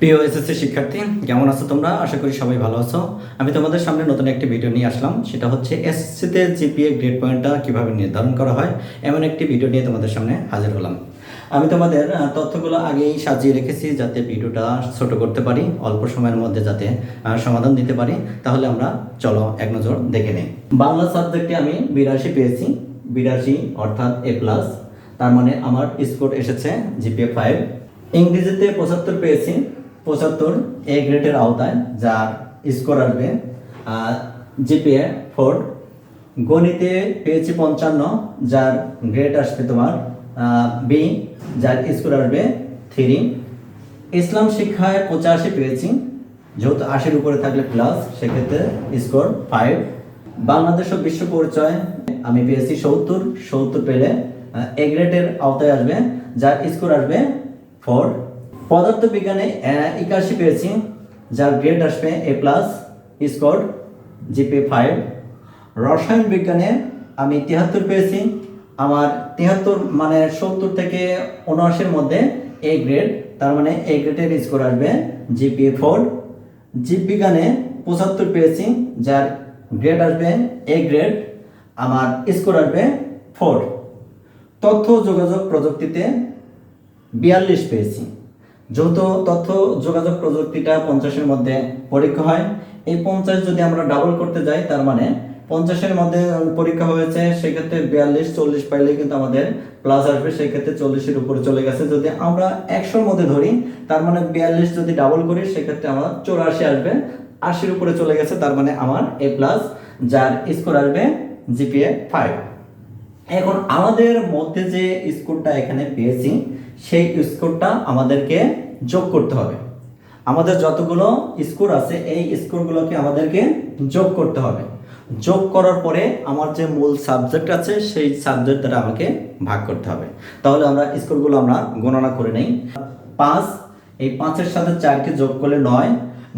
প্রিয় এসএসসি শিক্ষার্থী, কেমন আছো তোমরা? আশা করি সবাই ভালো আছো। আমি তোমাদের সামনে নতুন একটি ভিডিও নিয়ে আসলাম। সেটা হচ্ছে এসএসসিতে জিপিএ গ্রেড পয়েন্টটা কিভাবে নির্ধারণ করা হয়, এমন একটি ভিডিও নিয়ে তোমাদের সামনে হাজির হলাম। আমি তোমাদের তথ্যগুলো আগেই সাজিয়ে রেখেছি যাতে ভিডিওটা ছোট করতে পারি, অল্প সময়ের মধ্যে যাতে সমাধান দিতে পারি। তাহলে আমরা চলো এক নজর দেখে নিই। বাংলা সাবজেক্টে আমি 82 পেয়েছি, 82 অর্থাৎ A+। তার মানে আমার স্কোর এসেছে জিপিএ 5। ইংরেজিতে 75 পেয়েছি, 75 এ গ্রেডের আওতায়, যার স্কোর আসবে জিপিএ 4। গণিতে পেয়েছি 55, যার গ্রেড আসবে তোমার বি, যার স্কোর আসবে 3। ইসলাম শিক্ষায় 85 পেয়েছি, যেহেতু 80-র উপরে থাকলে প্লাস, সেক্ষেত্রে স্কোর 5। বাংলাদেশ ও বিশ্ব পরিচয় আমি পেয়েছি 70, 70 পেলে এ গ্রেডের আওতায় আসবে, যার স্কোর আসবে 4। পদার্থ বিজ্ঞানে 81 পেয়েছি, যার গ্রেড আসবে A+, স্কোর জিপিএ 5। রসায়ন বিজ্ঞানে আমি 73 পেয়েছি, আমার 73 মানে 70 থেকে 79-এর মধ্যে এ গ্রেড, তার মানে এ গ্রেডের স্কোর আসবে জিপিএ 4। জীববিজ্ঞানে 75 পেয়েছি, যার গ্রেড আসবে এ গ্রেড, আমার স্কোর আসবে 4। তথ্য যোগাযোগ প্রযুক্তিতে 42 পেয়েছি, যেহেতু তথ্য যোগাযোগ প্রযুক্তিটা 50-এর মধ্যে পরীক্ষা হয়। এই 50 যদি আমরা ডাবল করতে যাই, তার মানে 50-এর মধ্যে পরীক্ষা হয়েছে, সেক্ষেত্রে 42, 40 পাইলে কিন্তু আমাদের প্লাস আসবে, সেক্ষেত্রে 40-এর উপরে চলে গেছে। যদি আমরা 100-র মধ্যে ধরি, তার মানে 42 যদি ডাবল করি, সেক্ষেত্রে আমার 84 আসবে, 80-র উপরে চলে গেছে, তার মানে আমার A+, যার স্কোর আসবে জিপিএ 5। এখন আমাদের মধ্যে যে স্কোরটা এখানে পেয়েছি, সেই স্কোরটা আমাদেরকে যোগ করতে হবে। আমাদের যতগুলো স্কোর আছে, এই স্কোরগুলোকে আমাদেরকে যোগ করতে হবে। যোগ করার পরে আমার যে মূল সাবজেক্ট আছে, সেই সাবজেক্ট দ্বারা আমাকে ভাগ করতে হবে। তাহলে আমরা স্কোরগুলো আমরা গণনা করে নেই। 5, এই 5-এর সাথে 4কে যোগ করলে 9,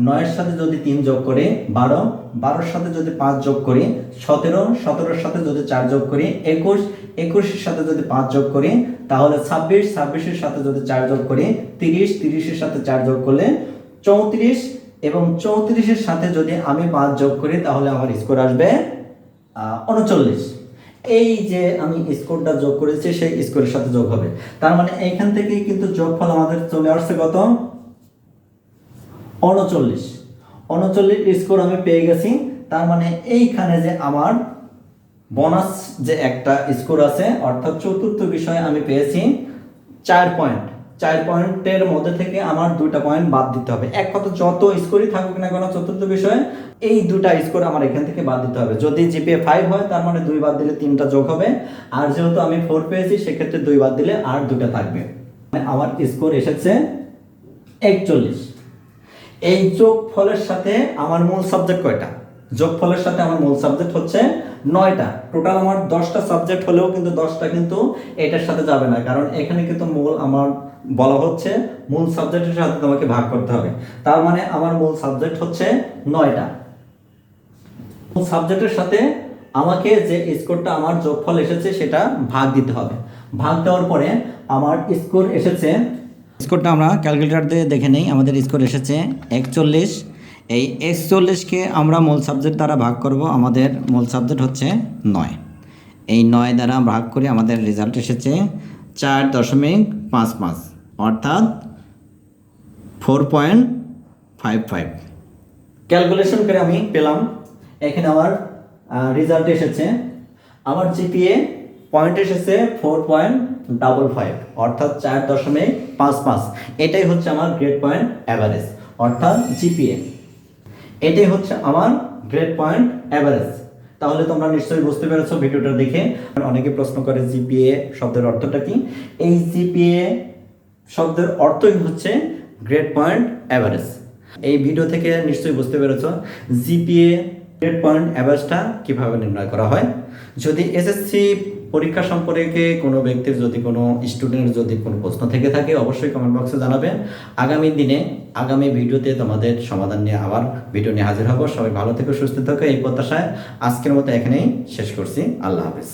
9-এর সাথে যদি 3 যোগ করি 12, 12-এর সাথে যদি 5 যোগ করি 17, 17-এর সাথে যদি 4 যোগ করি 21, 21-এর সাথে যদি 5 যোগ করি তাহলে 26, 26-এর সাথে যদি 4 যোগ করি 30, 30-এর সাথে 4 যোগ করলে 34, এবং 34-এর সাথে যদি আমি 5 যোগ করি তাহলে আমার স্কোর আসবে 39। এই যে আমি স্কোরটা যোগ করেছি, সেই স্কোরের সাথে যোগ হবে। তার মানে এইখান থেকেই কিন্তু যোগফল আমাদের চলে আসছে কত? 39। 39 স্কোর আমি পেয়ে গেছি। তার মানে এইখানে যে আমার বোনাস যে একটা স্কোর আছে, অর্থাৎ চতুর্থ বিষয়ে আমি পেয়েছি 4 পয়েন্ট। 4 পয়েন্টের মধ্যে থেকে আমার 2টা পয়েন্ট বাদ দিতে হবে। এক কথা, যত স্কোরই থাকুক না কেন চতুর্থ বিষয়ে, এই 2টা স্কোর আমার এখান থেকে বাদ দিতে হবে। যদি জিপিএ 5 হয়, তার মানে 2 বাদ দিলে 3টা যোগ হবে, আর যেহেতু আমি 4 পেয়েছি, সেক্ষেত্রে 2 বাদ দিলে আর 2টা থাকবে। আমার স্কোর এসেছে 41। এই যোগফলের সাথে আমার মূল সাবজেক্ট কয়টা? যোগফলের সাথে আমার মূল সাবজেক্ট হচ্ছে 9টা। টোটাল আমার 10টা সাবজেক্ট হলেও কিন্তু 10টা কিন্তু এটার সাথে যাবে না, কারণ এখানে কিন্তু মূল আমার বলা হচ্ছে মূল সাবজেক্টের সাথে তোমাকে ভাগ করতে হবে। তার মানে আমার মূল সাবজেক্ট হচ্ছে 9টা। মূল সাবজেক্টের সাথে আমাকে যে স্কোরটা আমার যোগফল এসেছে সেটা ভাগ দিতে হবে। ভাগ দেওয়ার পরে আমার স্কোর এসেছে, স্কোরটা আমরা ক্যালকুলেটর দিয়ে দেখে নেই। আমাদের স্কোর এসেছে 41। এই 41কে আমরা মূল সাবজেক্ট দ্বারা ভাগ করব। আমাদের মূল সাবজেক্ট হচ্ছে 9। এই 9 দ্বারা ভাগ করে আমাদের রেজাল্ট এসেছে 4.55, অর্থাৎ 4.55। ক্যালকুলেশন করে আমি পেলাম, এখানে আমার রেজাল্ট এসেছে, আমার জিপিএ পয়েন্ট এসেছে 4.55, অর্থাৎ 4.55। এটাই হচ্ছে আমার গ্রেড পয়েন্ট অ্যাভারেজ, অর্থাৎ জিপিএ। এটাই হচ্ছে আমার গ্রেড পয়েন্ট অ্যাভারেজ। তাহলে তোমরা নিশ্চয়ই বুঝতে পেরেছো ভিডিওটা দেখে। অনেকে প্রশ্ন করে জিপিএ শব্দের অর্থটা কি? এই জিপিএ শব্দের অর্থই হচ্ছে গ্রেড পয়েন্ট অ্যাভারেজ। এই ভিডিও থেকে নিশ্চয়ই বুঝতে পেরেছো জিপিএ গ্রেড পয়েন্ট অ্যাভারেজটা কিভাবে নির্ণয় করা হয়। যদি এসএসসি পরীক্ষা সম্পর্কে কোনো ব্যক্তির, যদি কোনো স্টুডেন্টের যদি কোনো প্রশ্ন থেকে থাকে, অবশ্যই কমেন্ট বক্সে জানাবেন। আগামী দিনে আগামী ভিডিওতে তোমাদের সমাধান নিয়ে আবার ভিডিও নিয়ে হাজির হব। সবাই ভালো থেকো, সুস্থ থেকো, এই প্রত্যাশায় আজকের মতো এখানেই শেষ করছি। আল্লাহ হাফেজ।